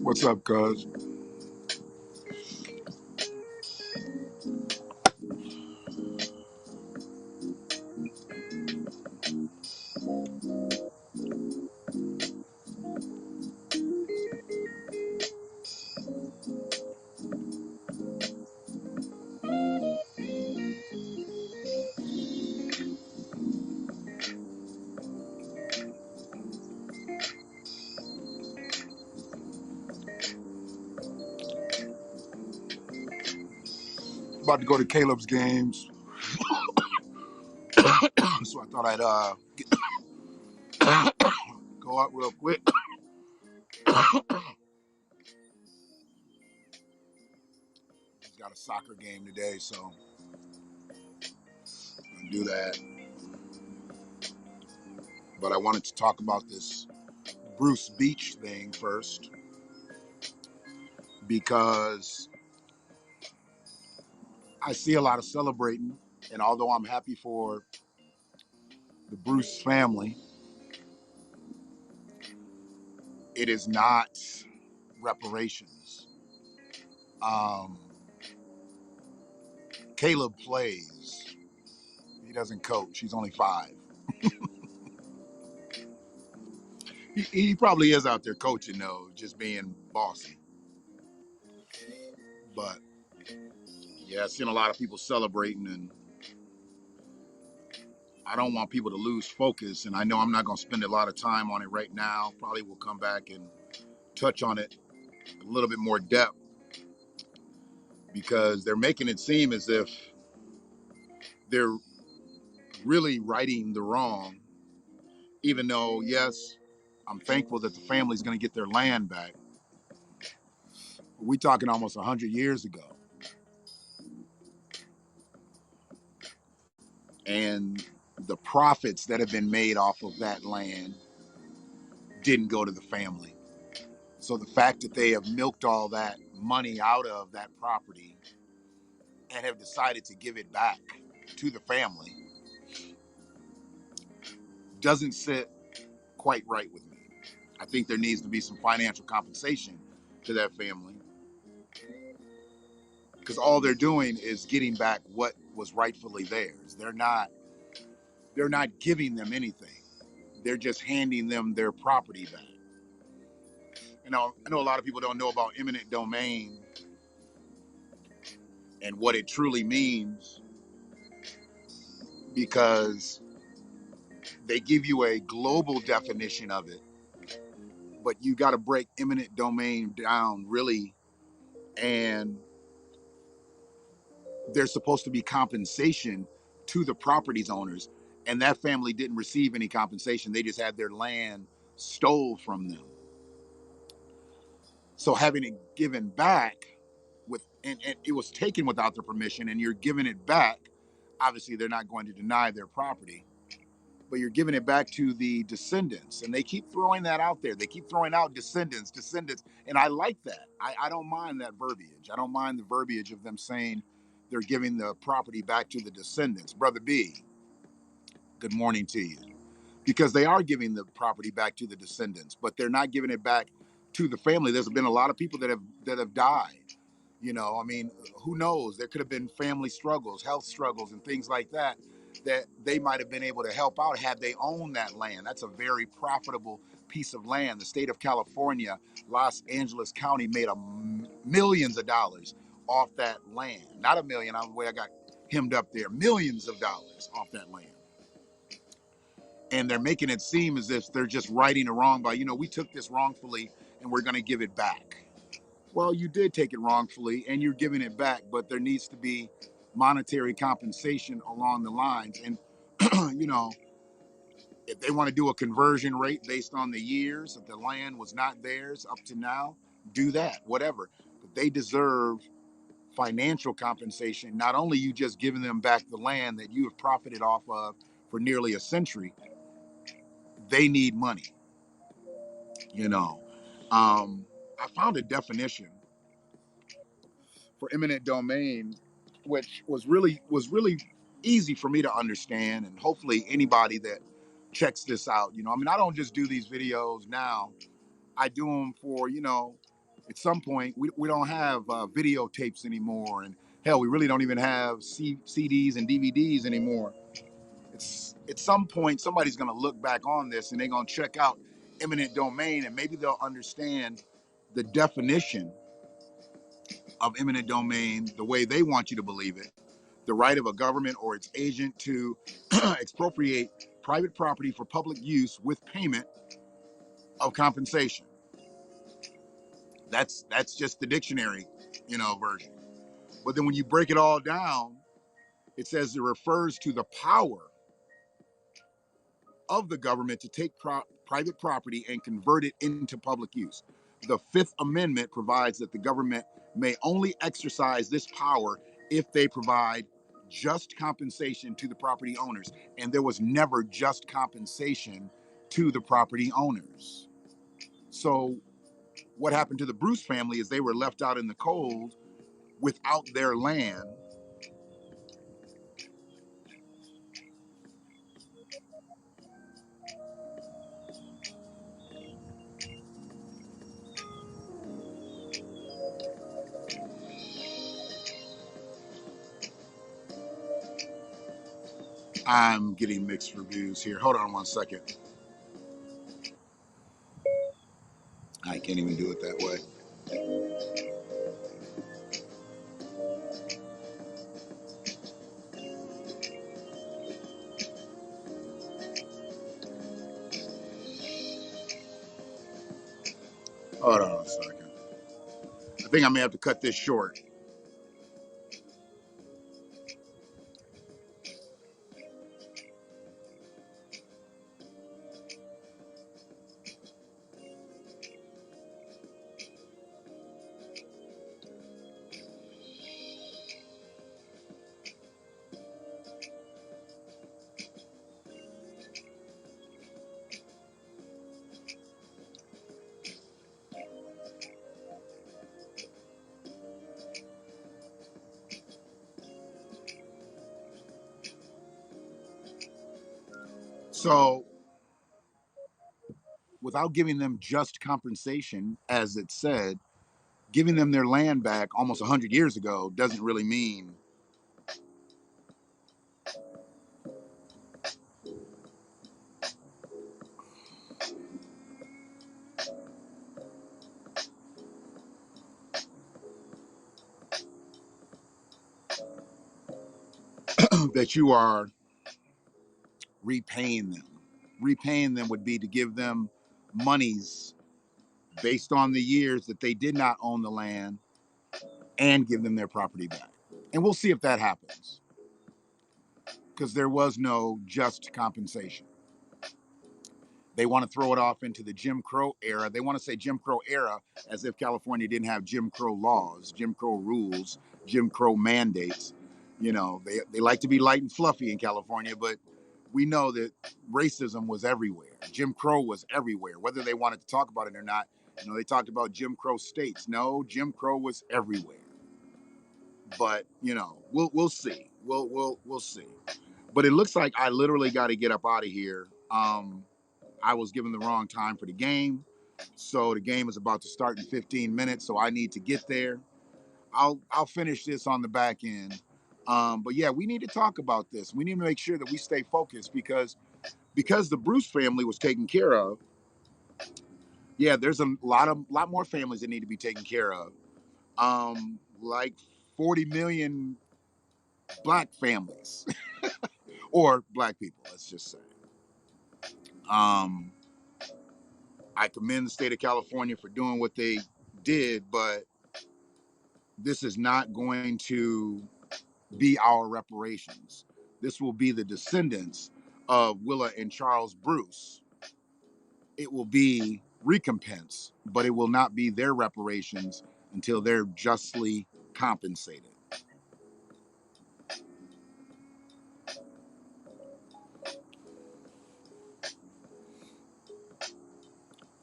What's up, cuz? About to go to Caleb's games, so I thought I'd go out real quick. He's got a soccer game today, so I'm gonna do that. But I wanted to talk about this Bruce Beach thing first because I see a lot of celebrating, and although I'm happy for the Bruce family, it is not reparations. Um, Caleb plays. He doesn't coach. He's only 5. He probably is out there coaching though, just being bossy. But yeah, I've seen a lot of people celebrating, and I don't want people to lose focus. And I know I'm not going to spend a lot of time on it right now. Probably will come back and touch on it a little bit more depth because they're making it seem as if they're really righting the wrong. Even though, yes, I'm thankful that the family's going to get their land back. We're talking almost 100 years ago. And the profits that have been made off of that land didn't go to the family. So the fact that they have milked all that money out of that property and have decided to give it back to the family doesn't sit quite right with me. I think there needs to be some financial compensation to that family because all they're doing is getting back what was rightfully theirs. They're not giving them anything. They're just handing them their property back. I know a lot of people don't know about eminent domain and what it truly means because they give you a global definition of it, but you got to break eminent domain down really. And there's supposed to be compensation to the properties owners, and that family didn't receive any compensation. They just had their land stole from them. So having it given back and it was taken without their permission, and you're giving it back. Obviously, they're not going to deny their property, but you're giving it back to the descendants. And they keep throwing that out there. They keep throwing out descendants. And I like that. I don't mind that verbiage. I don't mind the verbiage of them saying they're giving the property back to the descendants. Brother B, good morning to you. Because they are giving the property back to the descendants, but they're not giving it back to the family. There's been a lot of people that have died. I mean, who knows? There could have been family struggles, health struggles, and things like that they might have been able to help out had they owned that land. That's a very profitable piece of land. The state of California, Los Angeles County made millions of dollars off that land. Not a million, I'm the way I got hemmed up there. Millions of dollars off that land. And they're making it seem as if they're just righting a wrong by, we took this wrongfully and we're going to give it back. Well, you did take it wrongfully and you're giving it back, but there needs to be monetary compensation along the lines. And, if they want to do a conversion rate based on the years that the land was not theirs up to now, do that, whatever. But they deserve financial compensation. Not only you just giving them back the land that you have profited off of for nearly a century, they need money. I found a definition for eminent domain, which was really easy for me to understand, and hopefully anybody that checks this out, I mean, I don't just do these videos now. I do them for At some point, we don't have videotapes anymore, and hell, we really don't even have CDs and DVDs anymore. It's at some point somebody's going to look back on this and they're going to check out eminent domain, and maybe they'll understand the definition of eminent domain the way they want you to believe it: the right of a government or its agent to expropriate private property for public use with payment of compensation. That's just the dictionary, version. But then when you break it all down, it says it refers to the power of the government to take private property and convert it into public use. The Fifth Amendment provides that the government may only exercise this power if they provide just compensation to the property owners. And there was never just compensation to the property owners. So what happened to the Bruce family is they were left out in the cold without their land. I'm getting mixed reviews here. Hold on one second. I can't even do it that way. Hold on a second. I think I may have to cut this short. So, without giving them just compensation, as it said, giving them their land back almost 100 years ago doesn't really mean that you are repaying them. Repaying them would be to give them monies based on the years that they did not own the land and give them their property back. And we'll see if that happens, because there was no just compensation. They want to throw it off into the Jim Crow era. They want to say Jim Crow era as if California didn't have Jim Crow laws, Jim Crow rules, Jim Crow mandates. They like to be light and fluffy in California, but we know that racism was everywhere. Jim Crow was everywhere, whether they wanted to talk about it or not. They talked about Jim Crow states. No, Jim Crow was everywhere. But we'll see. We'll see. But it looks like I literally got to get up out of here. I was given the wrong time for the game. So the game is about to start in 15 minutes. So I need to get there. I'll finish this on the back end. But yeah, we need to talk about this. We need to make sure that we stay focused, because the Bruce family was taken care of. Yeah, there's a lot more families that need to be taken care of. Like 40 million black families or black people, let's just say. Um, I commend the state of California for doing what they did, but this is not going to be our reparations. This will be the descendants of Willa and Charles Bruce. It will be recompense, but it will not be their reparations until they're justly compensated.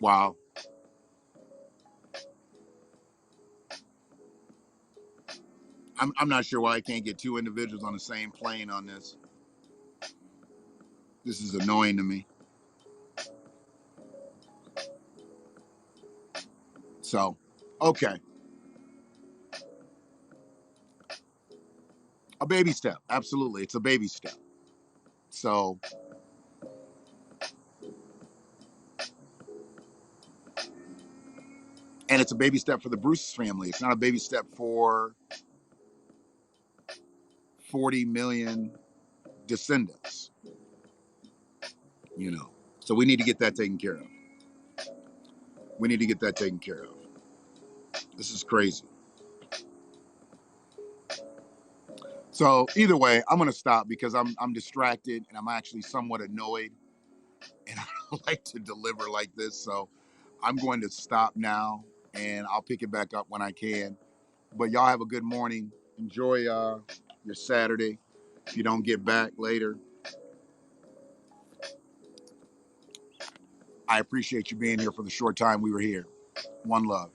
Wow. I'm not sure why I can't get two individuals on the same plane on this. This is annoying to me. So Okay. A baby step. Absolutely. It's a baby step. So, and it's a baby step for the Bruce family. It's not a baby step for 40 million descendants, you know. So we need to get that taken care of. We need to get that taken care of. This is crazy. So either way, I'm gonna stop because I'm distracted and I'm actually somewhat annoyed, and I don't like to deliver like this. So I'm going to stop now, and I'll pick it back up when I can. But y'all have a good morning. Enjoy your Saturday. If you don't get back later, I appreciate you being here for the short time we were here. One love.